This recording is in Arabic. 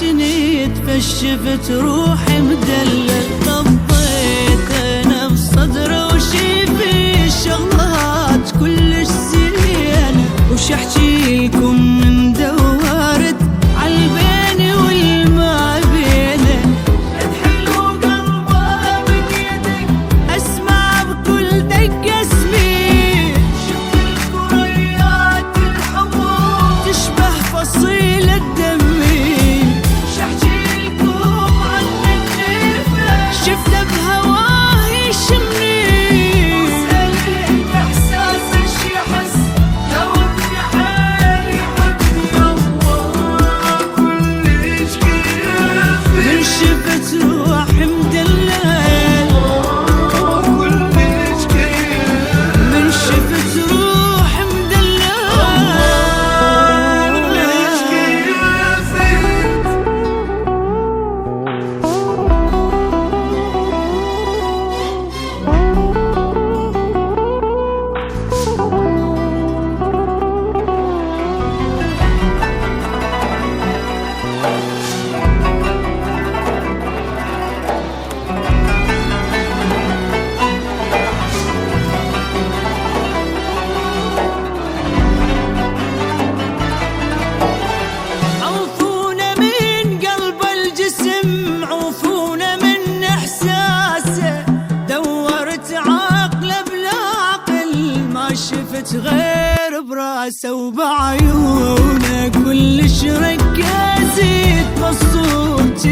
شنيت فشفت روحي مدلل، طبيت انا بصدره وشي الشغلات كلش زينه، وش احكي لكم من دورت عالبيني والما بينه، يد حلو قلبه بيدك اسمع بكل دقه اسمي، شفت الكريات الحمر تشبه فصيله دمي، شفته بهواه يشمني، وسألت احساسه شي يحس لو بحالي حبني الله كلش كيف من شفت روحي مدلل، كلش كيف من شفت روحي مدلل، كلش كيف شفت غير براسه وبعيونه كلش ركزت مصوت